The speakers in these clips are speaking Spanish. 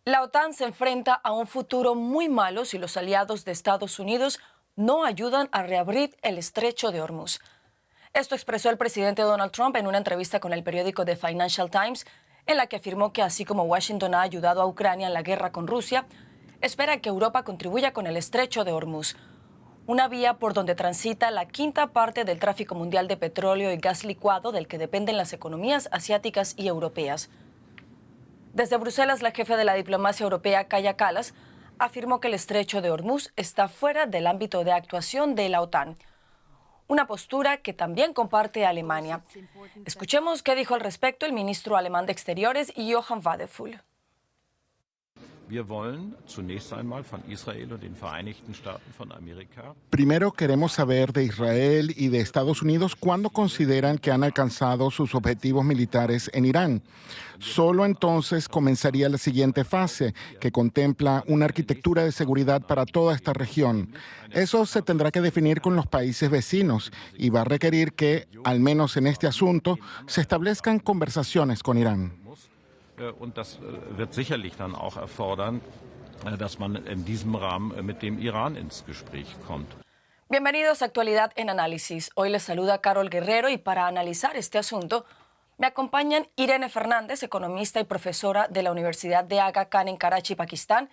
La OTAN se enfrenta a un futuro muy malo si los aliados de Estados Unidos no ayudan a reabrir el estrecho de Hormuz. Esto expresó el presidente Donald Trump en una entrevista con el periódico The Financial Times, en la que afirmó que así como Washington ha ayudado a Ucrania en la guerra con Rusia, espera que Europa contribuya con el estrecho de Hormuz, una vía por donde transita la quinta parte del tráfico mundial de petróleo y gas licuado del que dependen las economías asiáticas y europeas. Desde Bruselas, la jefa de la diplomacia europea, Kaja Kallas, afirmó que el estrecho de Hormuz está fuera del ámbito de actuación de la OTAN, una postura que también comparte Alemania. Escuchemos qué dijo al respecto el ministro alemán de Exteriores, Johann Wadephul. Primero queremos saber de Israel y de Estados Unidos cuándo consideran que han alcanzado sus objetivos militares en Irán. Solo entonces comenzaría la siguiente fase, que contempla una arquitectura de seguridad para toda esta región. Eso se tendrá que definir con los países vecinos y va a requerir que, al menos en este asunto, se establezcan conversaciones con Irán. Und das wird sicherlich dann auch erfordern, dass man in diesem Rahmen mit dem Iran ins Gespräch kommt. Bienvenidos a Actualidad en Análisis. Hoy les saluda Carol Guerrero y para analizar este asunto me acompañan Irene Fernández, economista y profesora de la Universidad de Aga Khan en Karachi, Pakistán.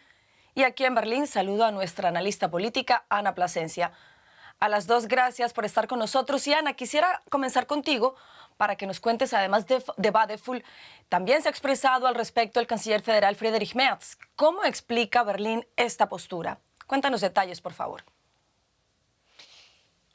Y aquí en Berlín saludo a nuestra analista política, Ana Plasencia. A las dos, gracias por estar con nosotros. Y Ana, quisiera comenzar contigo para que nos cuentes, además de Wadephul, también se ha expresado al respecto el canciller federal Friedrich Merz. ¿Cómo explica Berlín esta postura? Cuéntanos detalles, por favor.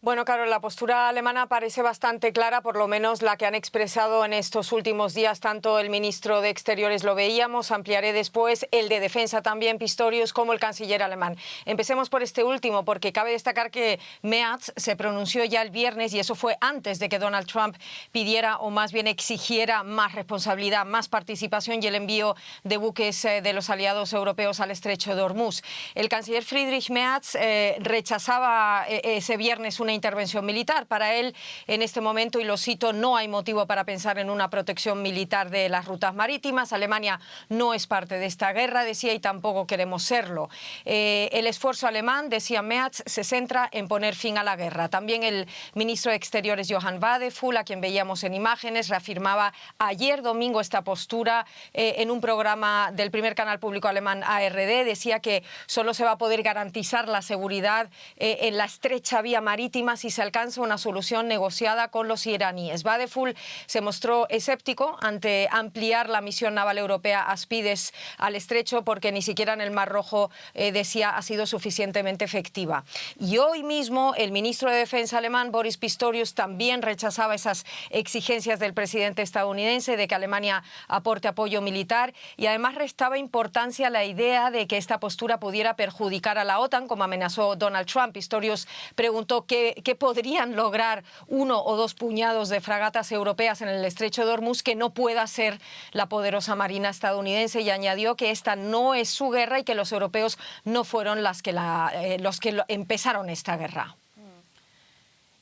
Bueno, Carol, la postura alemana parece bastante clara, por lo menos la que han expresado en estos últimos días tanto el ministro de Exteriores, lo veíamos, ampliaré después, el de Defensa también, Pistorius, como el canciller alemán. Empecemos por este último, porque cabe destacar que Merz se pronunció ya el viernes y eso fue antes de que Donald Trump pidiera, o más bien exigiera, más responsabilidad, más participación y el envío de buques de los aliados europeos al estrecho de Hormuz. El canciller Friedrich Merz rechazaba ese viernes una intervención militar. Para él, en este momento, y lo cito, no hay motivo para pensar en una protección militar de las rutas marítimas. Alemania no es parte de esta guerra, decía, y tampoco queremos serlo. El esfuerzo alemán, decía Merz, se centra en poner fin a la guerra. También el ministro de Exteriores, Johann Wadephul, a quien veíamos en imágenes, reafirmaba ayer domingo esta postura en un programa del primer canal público alemán ARD. Decía que solo se va a poder garantizar la seguridad en la estrecha vía marítima si se alcanza una solución negociada con los iraníes. Wadephul se mostró escéptico ante ampliar la misión naval europea Aspides al estrecho porque ni siquiera en el Mar Rojo, decía, ha sido suficientemente efectiva. Y hoy mismo el ministro de Defensa alemán, Boris Pistorius, también rechazaba esas exigencias del presidente estadounidense de que Alemania aporte apoyo militar y además restaba importancia a la idea de que esta postura pudiera perjudicar a la OTAN, como amenazó Donald Trump. Pistorius preguntó qué podrían lograr uno o dos puñados de fragatas europeas en el estrecho de Hormuz que no pueda ser la poderosa marina estadounidense, y añadió que esta no es su guerra y que los europeos no fueron los que empezaron esta guerra.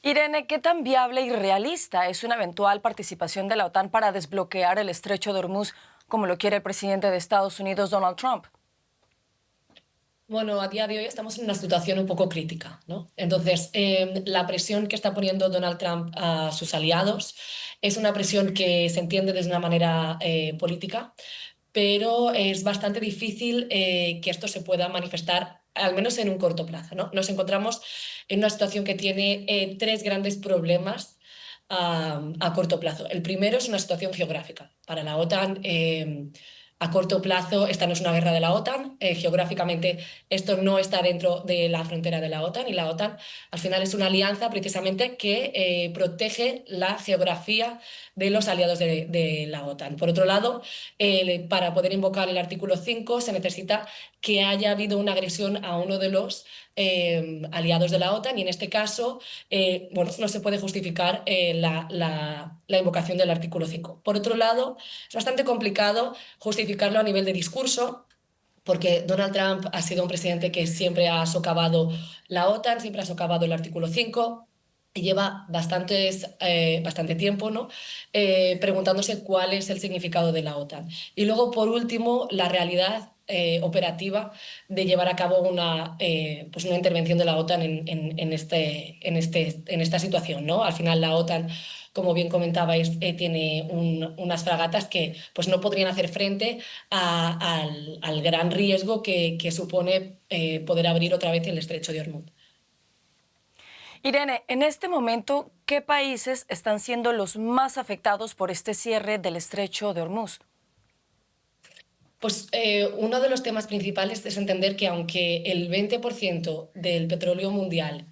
Irene, ¿qué tan viable y realista es una eventual participación de la OTAN para desbloquear el estrecho de Hormuz, como lo quiere el presidente de Estados Unidos, Donald Trump? Bueno, a día de hoy estamos en una situación un poco crítica, ¿no? Entonces, la presión que está poniendo Donald Trump a sus aliados es una presión que se entiende desde una manera política, pero es bastante difícil que esto se pueda manifestar, al menos en un corto plazo, ¿no? Nos encontramos en una situación que tiene tres grandes problemas a corto plazo. El primero es una situación geográfica. Para la OTAN, a corto plazo, esta no es una guerra de la OTAN, geográficamente esto no está dentro de la frontera de la OTAN, y la OTAN al final es una alianza precisamente que protege la geografía de los aliados de la OTAN. Por otro lado, para poder invocar el artículo 5 se necesita que haya habido una agresión a uno de los aliados de la OTAN, y en este caso bueno, no se puede justificar la invocación del artículo 5. Por otro lado, es bastante complicado justificarlo a nivel de discurso, porque Donald Trump ha sido un presidente que siempre ha socavado la OTAN, siempre ha socavado el artículo 5, y lleva bastante tiempo, ¿no? Preguntándose cuál es el significado de la OTAN. Y luego, por último, la realidad operativa de llevar a cabo una intervención de la OTAN en esta situación, ¿no? Al final la OTAN, como bien comentabais, tiene unas fragatas que pues, no podrían hacer frente al gran riesgo que supone poder abrir otra vez el estrecho de Hormuz. Irene, en este momento, ¿qué países están siendo los más afectados por este cierre del estrecho de Hormuz? Pues uno de los temas principales es entender que aunque el 20% del petróleo mundial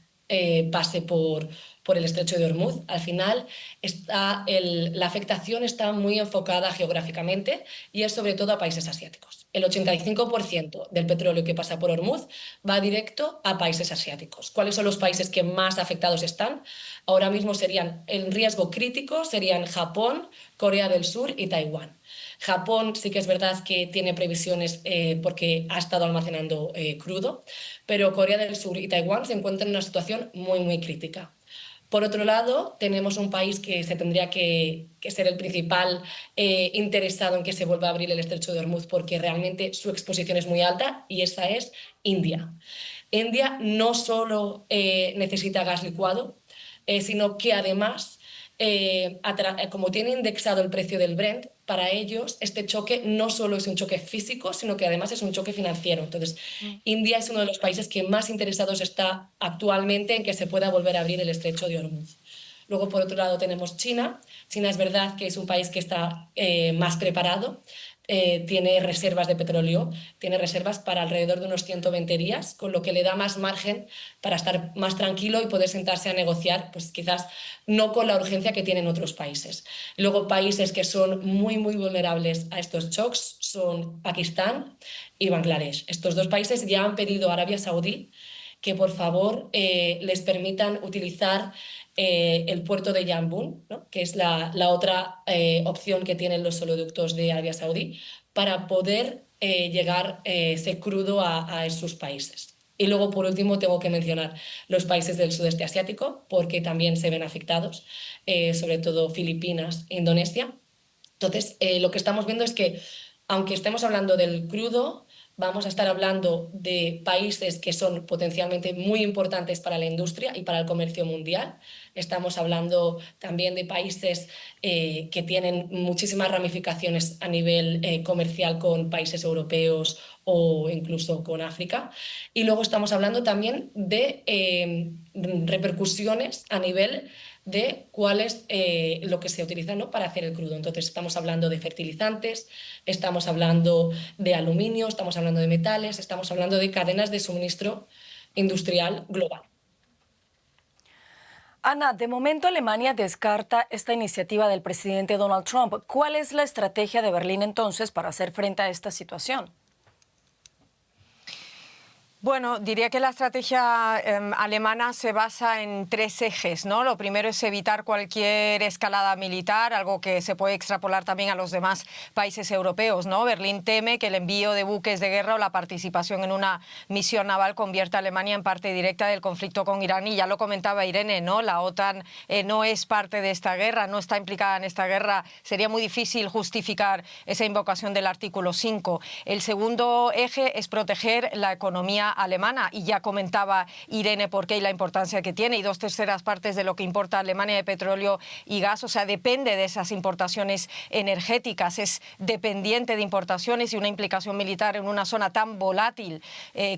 pase por el estrecho de Hormuz, al final la afectación está muy enfocada geográficamente y es sobre todo a países asiáticos. El 85% del petróleo que pasa por Hormuz va directo a países asiáticos. ¿Cuáles son los países que más afectados están? Ahora mismo serían en riesgo crítico, serían Japón, Corea del Sur y Taiwán. Japón sí que es verdad que tiene previsiones porque ha estado almacenando crudo, pero Corea del Sur y Taiwán se encuentran en una situación muy, muy crítica. Por otro lado, tenemos un país que se tendría que ser el principal interesado en que se vuelva a abrir el estrecho de Hormuz porque realmente su exposición es muy alta y esa es India. India no solo necesita gas licuado, sino que además, como tiene indexado el precio del Brent, para ellos este choque no solo es un choque físico, sino que además es un choque financiero. Entonces, India es uno de los países que más interesados está actualmente en que se pueda volver a abrir el estrecho de Hormuz. Luego, por otro lado, tenemos China. China es verdad que es un país que está más preparado. Tiene reservas de petróleo, tiene reservas para alrededor de unos 120 días, con lo que le da más margen para estar más tranquilo y poder sentarse a negociar, pues quizás no con la urgencia que tienen otros países. Luego, países que son muy, muy vulnerables a estos shocks son Pakistán y Bangladesh. Estos dos países ya han pedido a Arabia Saudí que por favor les permitan utilizar el puerto de Yanbu, ¿no? Que es la otra opción que tienen los oleoductos de Arabia Saudí, para poder llegar ese crudo a esos países. Y luego, por último, tengo que mencionar los países del sudeste asiático, porque también se ven afectados, sobre todo Filipinas e Indonesia. Entonces, lo que estamos viendo es que, aunque estemos hablando del crudo, vamos a estar hablando de países que son potencialmente muy importantes para la industria y para el comercio mundial. Estamos hablando también de países que tienen muchísimas ramificaciones a nivel comercial con países europeos o incluso con África. Y luego estamos hablando también de repercusiones a nivel de cuál es lo que se utiliza, ¿no?, para hacer el crudo. Entonces estamos hablando de fertilizantes, estamos hablando de aluminio, estamos hablando de metales, estamos hablando de cadenas de suministro industrial global. Ana, de momento Alemania descarta esta iniciativa del presidente Donald Trump. ¿Cuál es la estrategia de Berlín entonces para hacer frente a esta situación? Bueno, diría que la estrategia alemana se basa en tres ejes, ¿no? Lo primero es evitar cualquier escalada militar, algo que se puede extrapolar también a los demás países europeos, ¿no? Berlín teme que el envío de buques de guerra o la participación en una misión naval convierta a Alemania en parte directa del conflicto con Irán. Y ya lo comentaba Irene, ¿no? La OTAN no es parte de esta guerra, no está implicada en esta guerra. Sería muy difícil justificar esa invocación del artículo 5. El segundo eje es proteger la economía alemana, y ya comentaba Irene por qué y la importancia que tiene, y 2/3 partes de lo que importa Alemania de petróleo y gas, o sea, depende de esas importaciones energéticas, es dependiente de importaciones, y una implicación militar en una zona tan volátil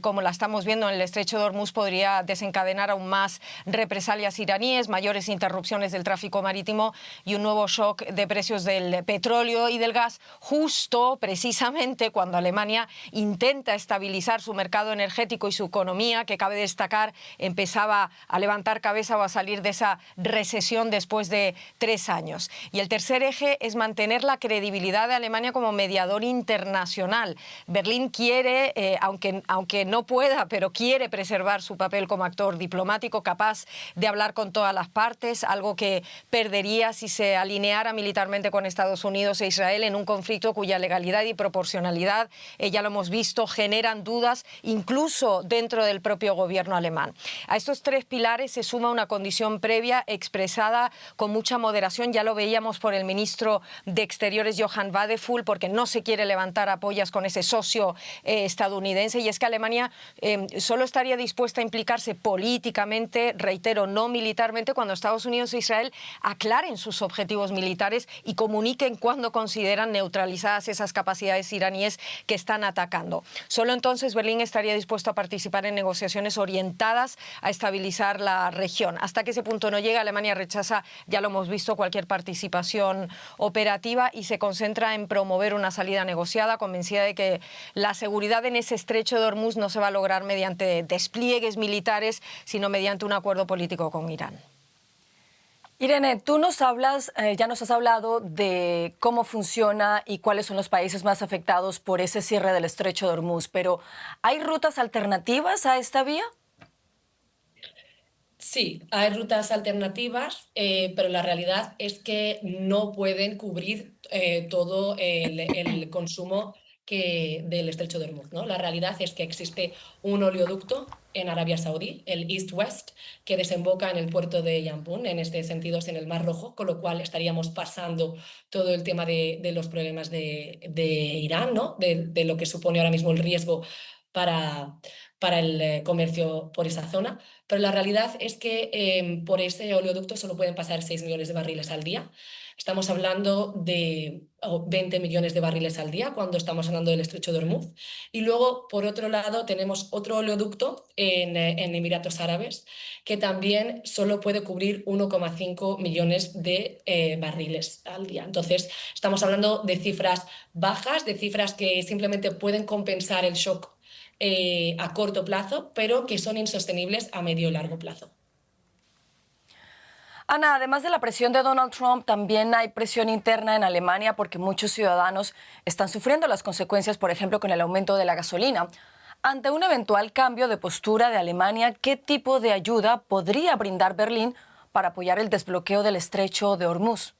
como la estamos viendo en el estrecho de Hormuz podría desencadenar aún más represalias iraníes, mayores interrupciones del tráfico marítimo y un nuevo shock de precios del petróleo y del gas, justo precisamente cuando Alemania intenta estabilizar su mercado energético y su economía, que cabe destacar empezaba a levantar cabeza o a salir de esa recesión después de 3 años. Y el tercer eje es mantener la credibilidad de Alemania como mediador internacional. Berlín quiere, aunque no pueda, pero quiere preservar su papel como actor diplomático capaz de hablar con todas las partes, algo que perdería si se alineara militarmente con Estados Unidos e Israel en un conflicto cuya legalidad y proporcionalidad, ya lo hemos visto, generan dudas incluso incluso dentro del propio gobierno alemán. A estos tres pilares se suma una condición previa expresada con mucha moderación. Ya lo veíamos por el ministro de Exteriores, Johann Wadephul, porque no se quiere levantar apoyas con ese socio estadounidense, y es que Alemania solo estaría dispuesta a implicarse políticamente, reitero, no militarmente, cuando Estados Unidos e Israel aclaren sus objetivos militares y comuniquen cuándo consideran neutralizadas esas capacidades iraníes que están atacando. Solo entonces Berlín estaría dispuesto a participar en negociaciones orientadas a estabilizar la región. Hasta que ese punto no llega, Alemania rechaza, ya lo hemos visto, cualquier participación operativa y se concentra en promover una salida negociada, convencida de que la seguridad en ese estrecho de Hormuz no se va a lograr mediante despliegues militares, sino mediante un acuerdo político con Irán. Irene, tú nos hablas, ya nos has hablado de cómo funciona y cuáles son los países más afectados por ese cierre del estrecho de Hormuz, pero ¿hay rutas alternativas a esta vía? Sí, hay rutas alternativas, pero la realidad es que no pueden cubrir todo el consumo del estrecho de Hormuz, ¿no? La realidad es que existe un oleoducto en Arabia Saudí, el East-West, que desemboca en el puerto de Yanbu, en este sentido es en el Mar Rojo, con lo cual estaríamos pasando todo el tema de los problemas de Irán, ¿no? De lo que supone ahora mismo el riesgo para el comercio por esa zona. Pero la realidad es que por ese oleoducto solo pueden pasar 6 millones de barriles al día. Estamos hablando de 20 millones de barriles al día cuando estamos hablando del estrecho de Hormuz. Y luego, por otro lado, tenemos otro oleoducto en Emiratos Árabes que también solo puede cubrir 1,5 millones de barriles al día. Entonces, estamos hablando de cifras bajas, de cifras que simplemente pueden compensar el shock a corto plazo, pero que son insostenibles a medio y largo plazo. Ana, además de la presión de Donald Trump, también hay presión interna en Alemania porque muchos ciudadanos están sufriendo las consecuencias, por ejemplo, con el aumento de la gasolina. Ante un eventual cambio de postura de Alemania, ¿qué tipo de ayuda podría brindar Berlín para apoyar el desbloqueo del estrecho de Hormuz?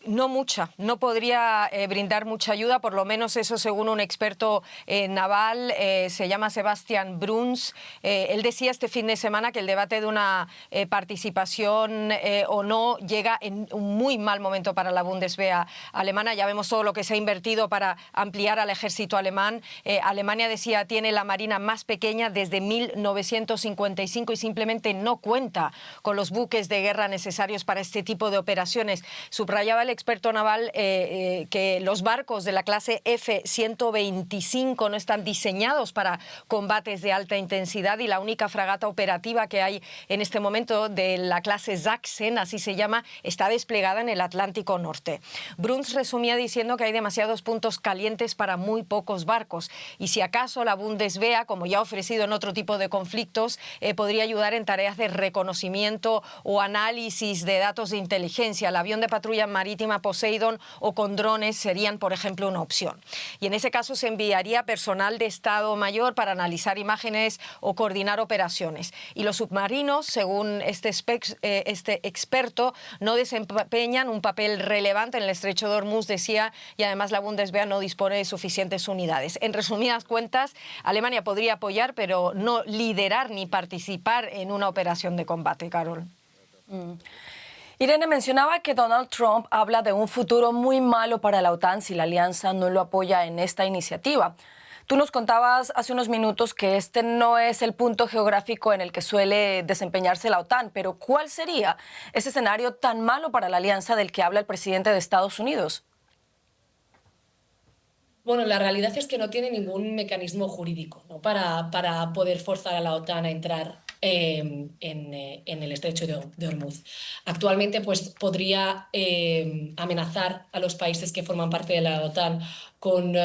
No mucha, no podría brindar mucha ayuda, por lo menos eso según un experto naval, se llama Sebastian Bruns. Él decía este fin de semana que el debate de una participación o no llega en un muy mal momento para la Bundeswehr alemana. Ya vemos todo lo que se ha invertido para ampliar al ejército alemán. Alemania, decía, tiene la marina más pequeña desde 1955 y simplemente no cuenta con los buques de guerra necesarios para este tipo de operaciones. Subrayaba el experto naval que los barcos de la clase F-125 no están diseñados para combates de alta intensidad y la única fragata operativa que hay en este momento, de la clase Sachsen, así se llama, está desplegada en el Atlántico Norte. Bruns resumía diciendo que hay demasiados puntos calientes para muy pocos barcos y si acaso la Bundeswehr, como ya ha ofrecido en otro tipo de conflictos, podría ayudar en tareas de reconocimiento o análisis de datos de inteligencia. El avión de patrulla marítima Poseidon o con drones serían, por ejemplo, una opción. Y en ese caso se enviaría personal de Estado Mayor para analizar imágenes o coordinar operaciones. Y los submarinos, según este experto, no desempeñan un papel relevante en el estrecho de Hormuz, decía, y además la Bundeswehr no dispone de suficientes unidades. En resumidas cuentas, Alemania podría apoyar, pero no liderar ni participar en una operación de combate, Carol. Irene, mencionaba que Donald Trump habla de un futuro muy malo para la OTAN si la alianza no lo apoya en esta iniciativa. Tú nos contabas hace unos minutos que este no es el punto geográfico en el que suele desempeñarse la OTAN, pero ¿cuál sería ese escenario tan malo para la alianza del que habla el presidente de Estados Unidos? Bueno, la realidad es que no tiene ningún mecanismo jurídico, ¿no? para poder forzar a la OTAN a entrar en el estrecho de Hormuz. Actualmente, pues, podría amenazar a los países que forman parte de la OTAN con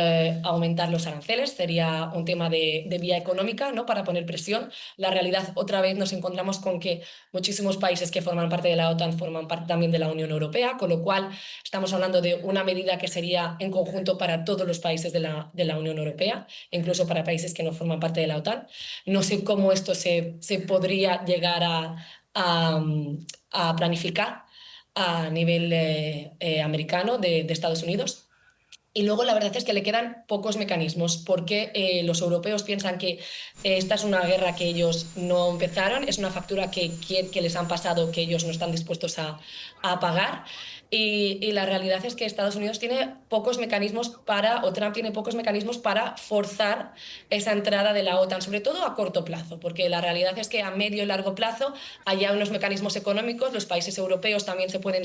aumentar los aranceles. Sería un tema de vía económica, ¿no? Para poner presión. La realidad, otra vez, nos encontramos con que muchísimos países que forman parte de la OTAN forman parte también de la Unión Europea, con lo cual estamos hablando de una medida que sería en conjunto para todos los países de la Unión Europea, incluso para países que no forman parte de la OTAN. No sé cómo esto se podría llegar a planificar a nivel americano de Estados Unidos. Y luego la verdad es que le quedan pocos mecanismos porque los europeos piensan que esta es una guerra que ellos no empezaron, es una factura que les han pasado que ellos no están dispuestos a pagar. Y la realidad es que Estados Unidos tiene pocos mecanismos o Trump tiene pocos mecanismos para forzar esa entrada de la OTAN, sobre todo a corto plazo, porque la realidad es que a medio y largo plazo hay ya unos mecanismos económicos, los países europeos también pueden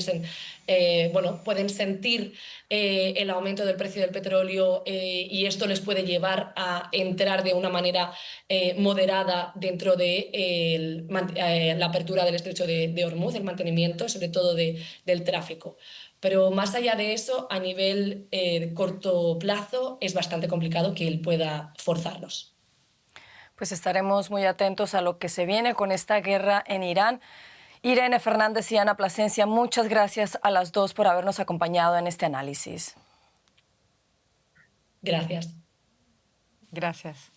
sentir el aumento del precio del petróleo y esto les puede llevar a entrar de una manera moderada dentro de la apertura del estrecho de Hormuz, el mantenimiento sobre todo del tráfico. Pero más allá de eso, a nivel corto plazo, es bastante complicado que él pueda forzarlos. Pues estaremos muy atentos a lo que se viene con esta guerra en Irán. Irene Fernández y Ana Plasencia, muchas gracias a las dos por habernos acompañado en este análisis. Gracias. Gracias.